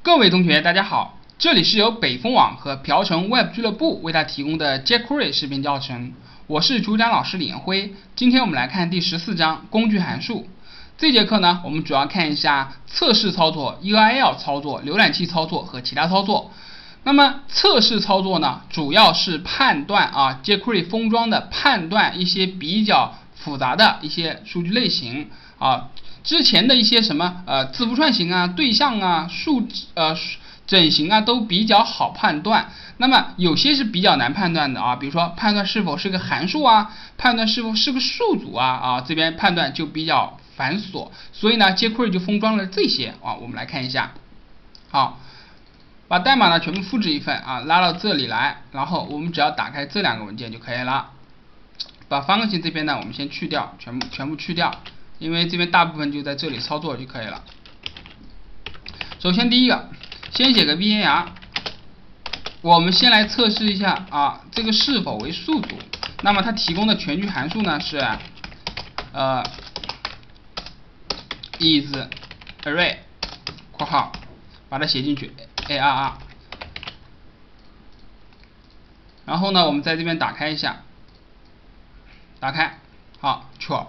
各位同学，大家好，这里是由北风网和瓢城 Web 俱乐部为大家提供的 jQuery 视频教程，我是主讲老师李彦辉。今天我们来看第14章工具函数。这节课呢，我们主要看一下测试操作、URL 操作、浏览器操作和其他操作。那么测试操作呢，主要是判断jQuery 封装的判断一些比较复杂的一些数据类型之前的一些什么字符串型啊、对象啊、整形啊都比较好判断。那么有些是比较难判断的比如说判断是否是个函数判断是否是个数组这边判断就比较繁琐。所以呢 jQuery 就封装了这些我们来看一下。好，把代码呢全部复制一份拉到这里来，然后我们只要打开这两个文件就可以了。把function这边呢我们先去掉，全部去掉，因为这边大部分就在这里操作就可以了。首先第一个，先写个 var， 我们先来测试一下这个是否为数组。那么它提供的全局函数呢是isArray 括号，把它写进去 arr， 然后呢我们在这边打开一下，打开，好 true，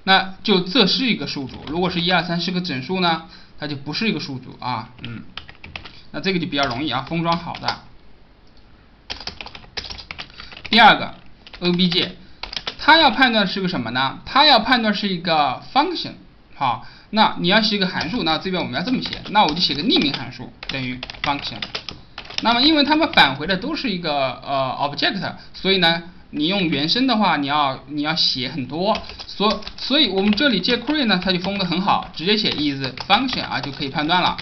那就这是一个数组。如果是1、2、3是个整数呢，它就不是一个数组那这个就比较容易封装好的。第二个 obj， 它要判断是个什么呢？它要判断是一个 function。好，那你要写一个函数，那这边我们要这么写，那我就写个匿名函数等于 function。那么因为它们返回的都是一个object， 所以呢你用原生的话，你要写很多，所以我们这里jQuery呢，它就封得很好，直接写 is function 就可以判断了。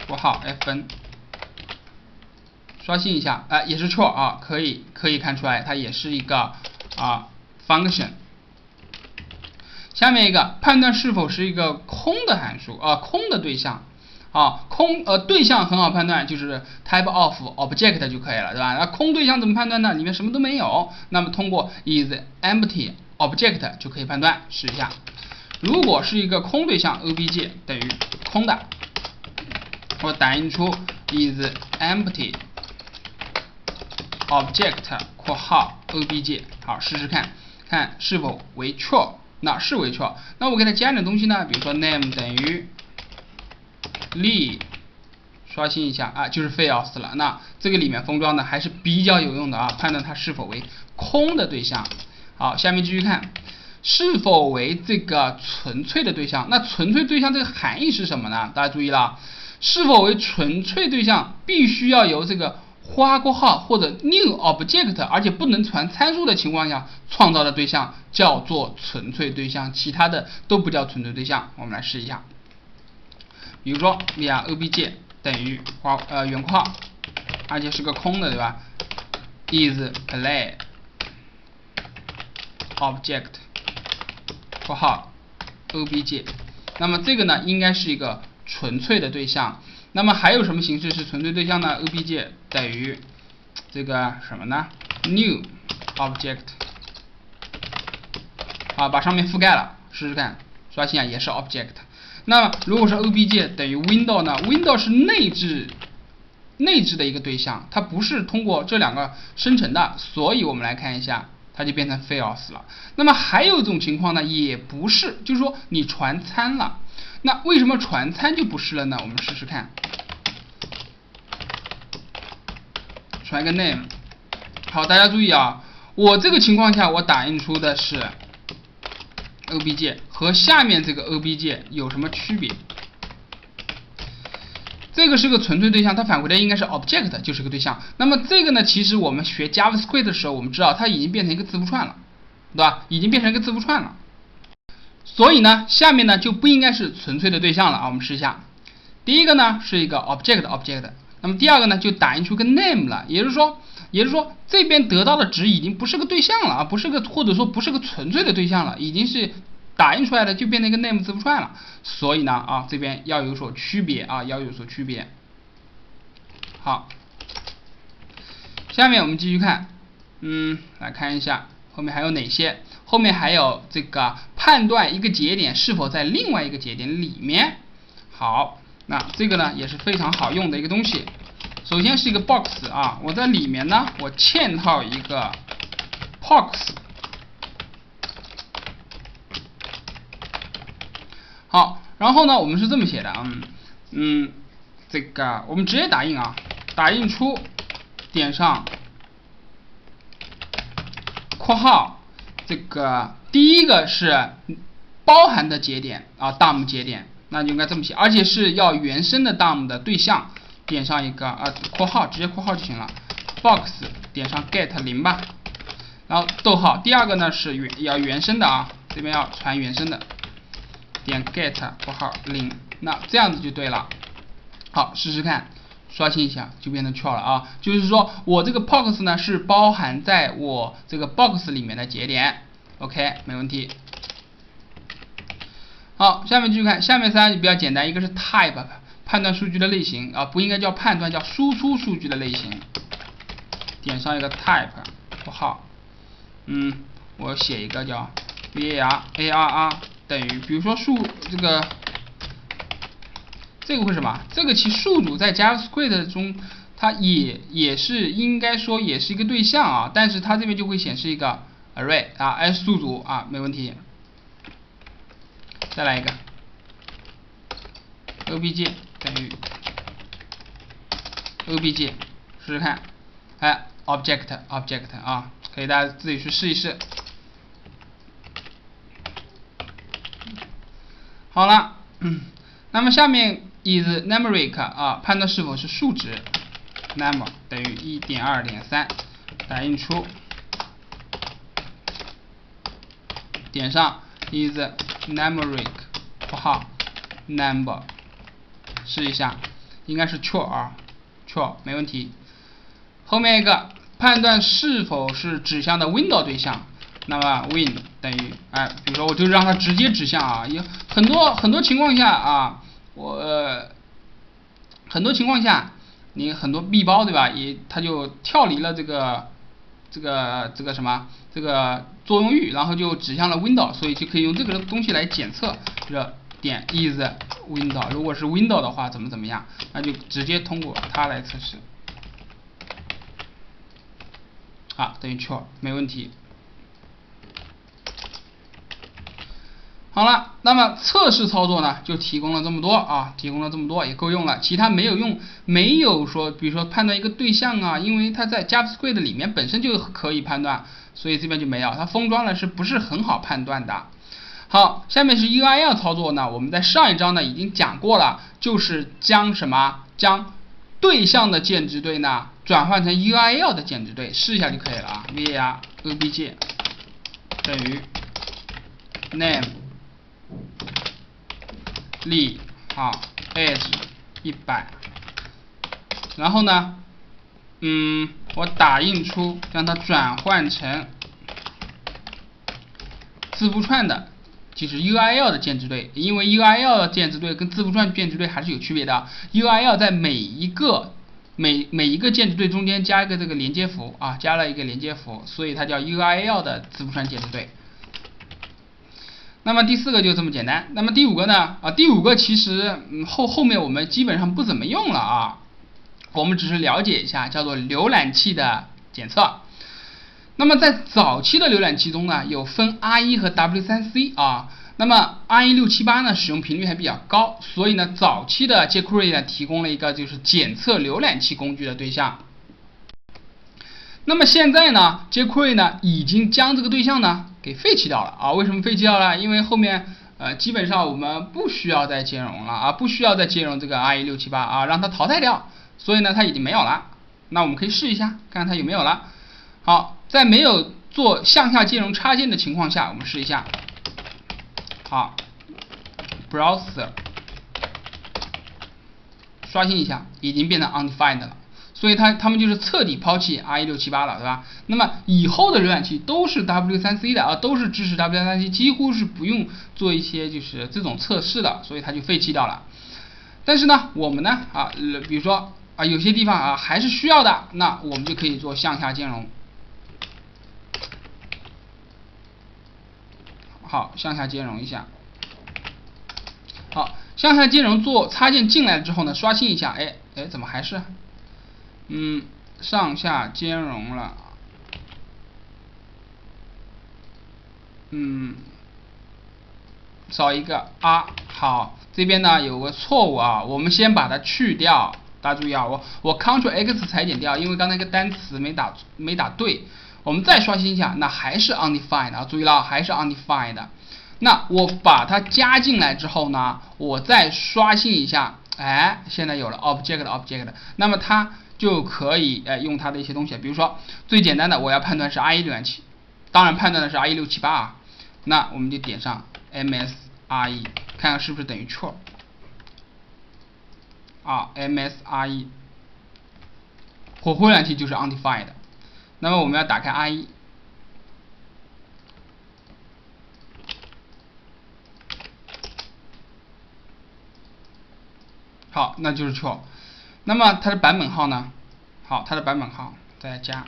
括号 fn， 刷新一下，也是 true 可以看出来，它也是一个function。下面一个判断是否是一个空的函数空的对象。对象很好判断，就是 type of object 就可以了，对吧？那空对象怎么判断呢？里面什么都没有，那么通过 is empty object 就可以判断。试一下，如果是一个空对象 obj 等于空的，我打印出 is empty object 括号 obj， 好，试试看是否为 true， 那是为 true， 那我给它加点东西呢，比如说 name 等于例，刷新一下就是 false 了。那这个里面封装的还是比较有用的判断它是否为空的对象。好，下面继续看是否为这个纯粹的对象。那纯粹对象这个含义是什么呢？大家注意了，是否为纯粹对象必须要由这个花括号或者 new object， 而且不能传参数的情况下创造的对象叫做纯粹对象，其他的都不叫纯粹对象。我们来试一下。比如说 var obj 等于圆括号，而且是个空的，对吧 ？is play object 括号 obj， 那么这个呢应该是一个纯粹的对象。那么还有什么形式是纯粹对象呢 ？obj 等于这个什么呢 ？new object， 把上面覆盖了，试试看，刷新也是 object。那么如果是 obj 等于 window 呢 ？window 是内置的一个对象，它不是通过这两个生成的，所以我们来看一下，它就变成 false 了。那么还有一种情况呢，也不是，就是说你传参了。那为什么传参就不是了呢？我们试试看，传一个 name。好，大家注意我这个情况下我打印出的是obj 和下面这个 obj 有什么区别？这个是个纯粹对象，它返回的应该是 object， 就是个对象。那么这个呢，其实我们学 JavaScript 的时候，我们知道它已经变成一个字符串了，对吧？已经变成一个字符串了。所以呢，下面呢就不应该是纯粹的对象了我们试一下。第一个呢是一个 object， 那么第二个呢就打印出个 name 了，也就是说这边得到的值已经不是个对象了不是个或者说不是个纯粹的对象了，已经是打印出来的就变成一个 name 字符串了。所以呢这边要有所区别要有所区别。好，下面我们继续看，来看一下后面还有哪些。后面还有这个判断一个节点是否在另外一个节点里面。好，那这个呢也是非常好用的一个东西。首先是一个 box 啊，我在里面呢我嵌套一个 box。好，然后呢我们是这么写的，这个我们直接打印啊，打印出点上括号，这个第一个是包含的节点啊 ，DOM 节点，那就应该这么写，而且是要原生的 DOM 的对象，点上一个括号，直接括号就行了 ，box 点上 get 0吧，然后逗号，第二个呢是要原生的啊，这边要传原生的，点 get 括号0，那这样子就对了。好，试试看。刷新一下就变成 true 了啊，就是说我这个 box 呢是包含在我这个 box 里面的节点 ，OK， 没问题。好，下面继续看，下面3比较简单，一个是 type 判断数据的类型啊，不应该叫判断，叫输出数据的类型。点上一个 type 括号，我写一个叫 var 等于，比如说这个会什么？这个其数组在 JavaScript 中，它也是应该说也是一个对象啊，但是它这边就会显示一个 array 啊 ，s 数组啊，没问题。再来一个 obj 等于 obj， 试试看，object 啊，可以大家自己去试一试。好了，那么下面 is numeric 啊，判断是否是数值 ，number 等于 1.2.3， 打印出，点上 is numeric 括号 number， 试一下，应该是 true 啊 ，true 没问题。后面一个判断是否是指向的 window 对象，那么 win 等于比如说我就让它直接指向啊，有很多情况下啊。很多情况下，你很多闭包对吧？它就跳离了这个什么这个作用域，然后就指向了 window， 所以就可以用这个东西来检测，就是点 is window， 如果是 window 的话怎么样，那就直接通过它来测试。等于 true 没问题。好了，那么测试操作呢，就提供了这么多啊，也够用了。其他没有用，没有说，比如说判断一个对象啊，因为它在 JavaScript 里面本身就可以判断，所以这边就没有。它封装了是不是很好判断的？好，下面是 URL 操作呢，我们在上一章呢已经讲过了，就是将对象的键值对呢转换成 URL 的键值对，试一下就可以了啊。var obj 等于 name 例edge 100，然后呢，我打印出让它转换成字符串的，就是 URL 的键值对，因为 URL 的键值对跟字符串键值对还是有区别的。URL 在每一个键值对中间加一个这个连接符啊，加了一个连接符，所以它叫 URL 的字符串键值对。那么第4个就这么简单。那么第5个呢？第5个其实后面我们基本上不怎么用了啊，我们只是了解一下，叫做浏览器的检测。那么在早期的浏览器中呢，有分 R1 和 W3C 啊。那么 R1.678 呢使用频率还比较高，所以呢早期的 jQuery 呢提供了一个就是检测浏览器工具的对象。那么现在呢 jQuery 呢已经将这个对象呢给废弃掉了啊。为什么废弃掉了？因为后面基本上我们不需要再兼容了啊，不需要再兼容这个 R1.678 啊，让它淘汰掉，所以呢它已经没有了。那我们可以试一下，看看它有没有了。好，在没有做向下兼容插件的情况下，我们试一下。好 ，browser 刷新一下，已经变成 undefined 了。所以他们就是彻底抛弃 R1.678 了，对吧？那么以后的浏览器都是 W3C 的啊，都是支持 W3C， 几乎是不用做一些就是这种测试的，所以它就废弃掉了。但是呢，我们呢比如说有些地方还是需要的，那我们就可以做向下兼容。好，向下兼容一下。好，向下兼容做插件进来之后呢，刷新一下，哎，怎么还是？上下兼容了。少一个 R。好，这边呢有个错误啊，我们先把它去掉。大家注意啊，我 Ctrl X 裁剪掉，因为刚才一个单词没打对。我们再刷新一下，那还是 undefined 啊，注意了，还是 undefined。那我把它加进来之后呢，我再刷新一下，哎，现在有了 object， 那么它就可以用它的一些东西，比如说最简单的，我要判断是 IE 浏览器，当然判断的是 IE678啊，那我们就点上 MSRE， 看看是不是等于 true 啊 ，MSRE， 火狐浏览器就是 undefined。那么我们要打开 IE， 好，那就是 true。那么它的版本号呢？好，它的版本号再加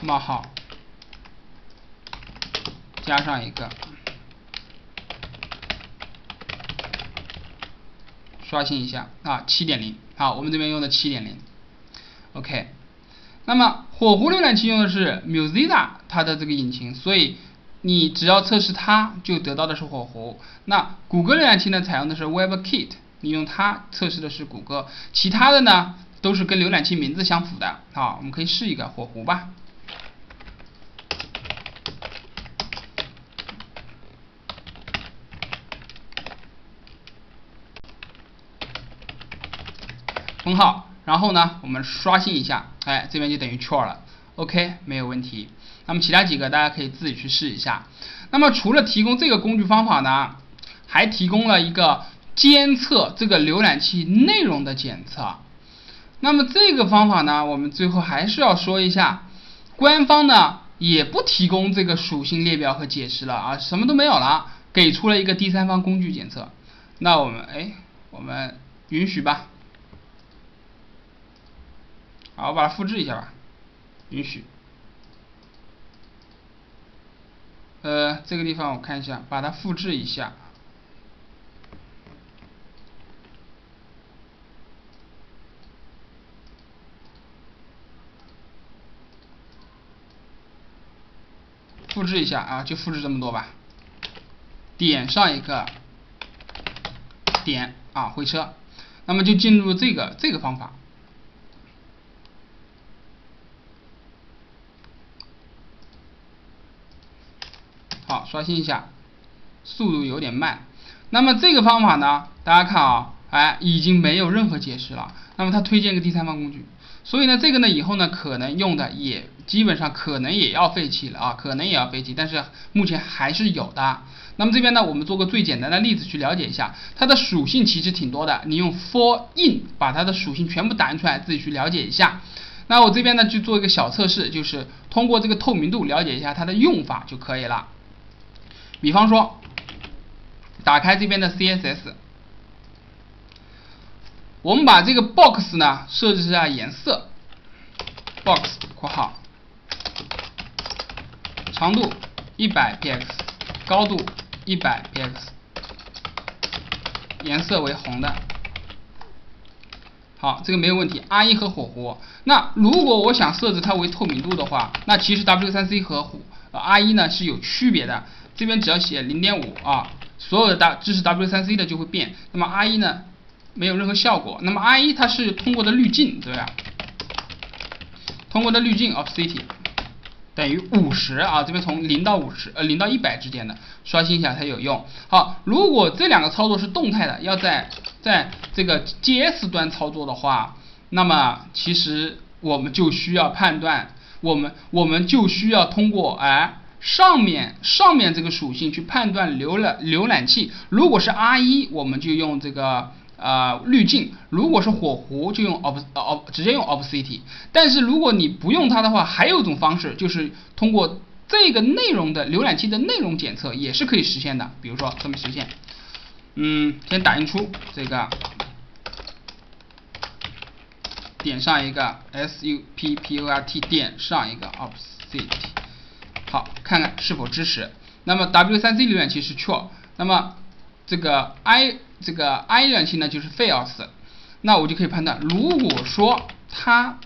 冒号，加上一个，刷新一下啊 7.0。好，我们这边用的 7.0。OK。那么火狐浏览器用的是 Mozilla 它的这个引擎，所以你只要测试它，就得到的是火狐。那谷歌浏览器呢，采用的是 WebKit， 你用它测试的是谷歌，其他的呢都是跟浏览器名字相符的。好，我们可以试一个火狐吧。封号。然后呢，我们刷新一下，哎，这边就等于 true 了 ，OK， 没有问题。那么其他几个大家可以自己去试一下。那么除了提供这个工具方法呢，还提供了一个监测这个浏览器内容的检测。那么这个方法呢，我们最后还是要说一下，官方呢也不提供这个属性列表和解释了啊，什么都没有了，给出了一个第三方工具检测。那我们允许吧。好，我把它复制一下吧，允许。这个地方我看一下，把它复制一下。复制一下啊，就复制这么多吧。点上一个点啊，回车，那么就进入这个方法。好，刷新一下，速度有点慢。那么这个方法呢，大家看啊，哎，已经没有任何解释了。那么它推荐一个第三方工具，所以呢，这个呢以后呢可能用的也基本上可能也要废弃了啊，可能也要废弃，但是目前还是有的。那么这边呢，我们做个最简单的例子去了解一下，它的属性其实挺多的，你用 for in 把它的属性全部打印出来，自己去了解一下。那我这边呢就做一个小测试，就是通过这个透明度了解一下它的用法就可以了。比方说，打开这边的 CSS， 我们把这个 box 呢设置一下颜色 ，box 括号长度100px， 高度100px， 颜色为红的。好，这个没有问题。RE 和火狐，那如果我想设置它为透明度的话，那其实 W3C 和RE 呢是有区别的。这边只要写 0.5 啊，所有的支持 W3C 的就会变。那么 RE 呢没有任何效果。那么 RE 它是通过的滤镜，对吧？通过的滤镜 opacity 等于50啊，这边从0到0到100之间的，刷新一下才有用。好，如果这两个操作是动态的，要在这个 JS 端操作的话，那么其实我们就需要判断，我们就需要通过上面这个属性去判断浏览器。如果是 RE， 我们就用这个滤镜；如果是火狐，就用直接用 opacity。但是如果你不用它的话，还有一种方式，就是通过这个内容的浏览器的内容检测也是可以实现的。比如说这么实现，先打印出这个，点上一个 support， 点上一个 opacity。好，看看是否支持。那么 W3C 浏览器是 true， 那么这个 I 浏览器呢就是 false。那我就可以判断，如果说它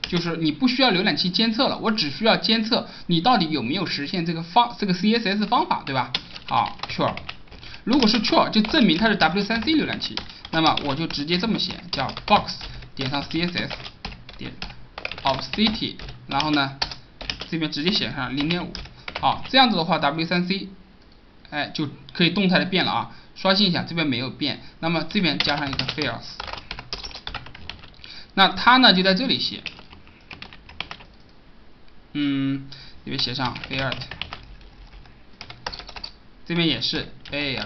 就是你不需要浏览器监测了，我只需要监测你到底有没有实现这个CSS 方法，对吧？好 true。如果是 true， 就证明它是 W3C 浏览器，那么我就直接这么写，叫 box 点上 CSS 点 opacity， 然后呢这边直接写上 0.5。好，这样子的话 W3C 就可以动态的变了啊。刷新一下，这边没有变，那么这边加上一个 false， 那它呢就在这里写，这边写上 failed， 这边也是 pha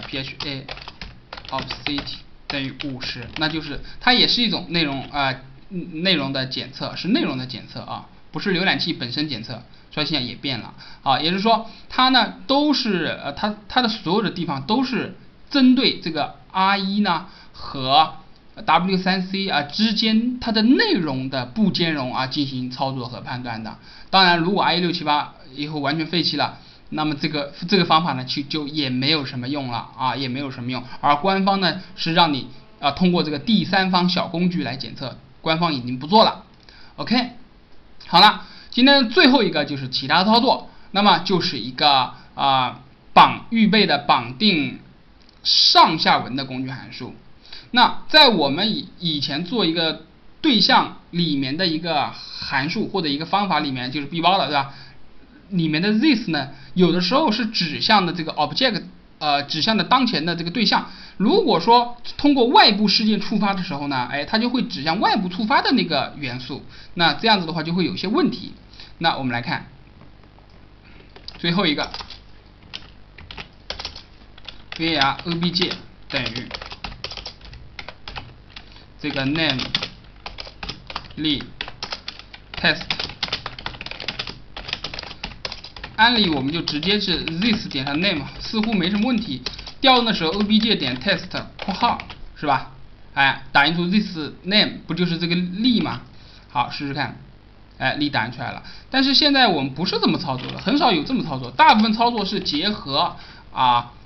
opacity 等于50，那就是它也是一种内容的检测，是内容的检测啊，不是浏览器本身检测。刷新一下也变了啊，也就是说它呢都是它的所有的地方都是针对这个 R1 呢和 W3C 之间它的内容的不兼容进行操作和判断的。当然，如果 IE678以后完全废弃了，那么这个方法呢就也没有什么用了也没有什么用。而官方呢是让你通过这个第三方小工具来检测，官方已经不做了。OK， 好了。今天最后一个就是其他操作，那么就是一个预备的绑定上下文的工具函数。那在我们以前做一个对象里面的一个函数或者一个方法里面，就是 B 包的，对吧？里面的 this 呢，有的时候是指向的这个 object， 指向的当前的这个对象。如果说通过外部事件触发的时候呢，它就会指向外部触发的那个元素。那这样子的话就会有些问题。那我们来看最后一个 var obj 等于这个 name ly test， 按理我们就直接是 this 点上 name， 似乎没什么问题。调用的时候 obj 点 test 括号是吧？打印出 this name 不就是这个 ly 吗？好，试试看。ly 打印出来了，但是现在我们不是这么操作的，很少有这么操作，大部分操作是结合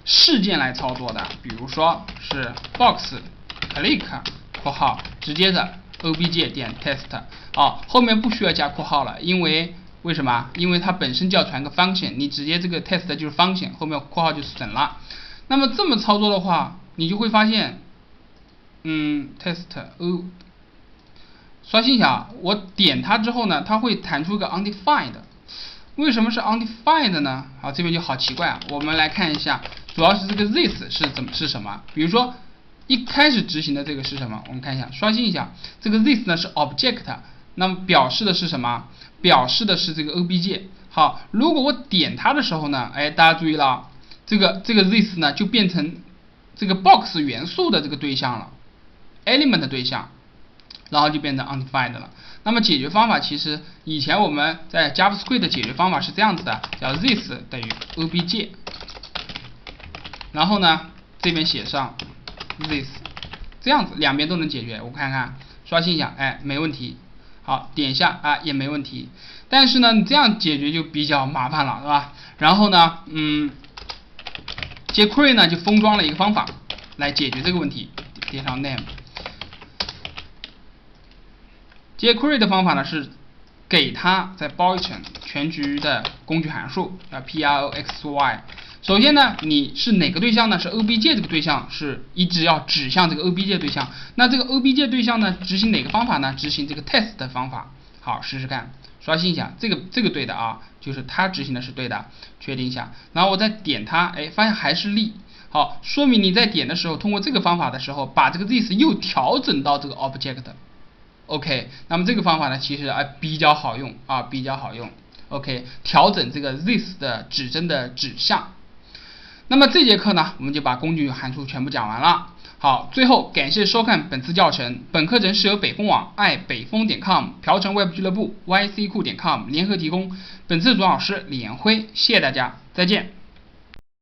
事件来操作的，比如说是 box click 括号直接的 obj 点 test， 后面不需要加括号了，为什么？因为它本身就要传个 function， 你直接这个 test 就是 function， 后面括号就省了。那么这么操作的话，你就会发现test刷新一下，我点它之后呢，它会弹出一个 undefined。为什么是 undefined 呢？这边就好奇怪我们来看一下，主要是这个 this 是什么？比如说一开始执行的这个是什么？我们看一下，刷新一下，这个 this 呢是 object， 那么表示的是什么？表示的是这个 obj。好，如果我点它的时候呢，大家注意了，这个 this 呢就变成这个 box 元素的这个对象了 ，element 对象。然后就变成 undefined 了。那么解决方法其实以前我们在 JavaScript 的解决方法是这样子的，叫 this 等于 obj， 然后呢这边写上 this， 这样子两边都能解决。我看看，刷新一下，没问题。好，点一下也没问题。但是呢，你这样解决就比较麻烦了，是吧？然后呢，jQuery 呢就封装了一个方法来解决这个问题，点上 name。jQuery 的方法呢是给它再包一层全局的工具函数proxy。首先呢，你是哪个对象呢？是 obj 这个对象是一直要指向这个 obj 对象。那这个 obj 对象呢，执行哪个方法呢？执行这个 test 的方法。好，试试看，刷新一下，这个对的就是它执行的是对的，确定一下。然后我再点它，发现还是ly。好，说明你在点的时候，通过这个方法的时候，把这个 this 又调整到这个 object。OK， 那么这个方法呢，其实比较好用比较好用。OK， 调整这个 this 的指针的指向。那么这节课呢，我们就把工具函数全部讲完了。好，最后感谢收看本次教程。本课程是由北风网、爱北风.com、朴成 Web 俱乐部、yc 库.com 联合提供。本次主讲老师李延辉，谢谢大家，再见。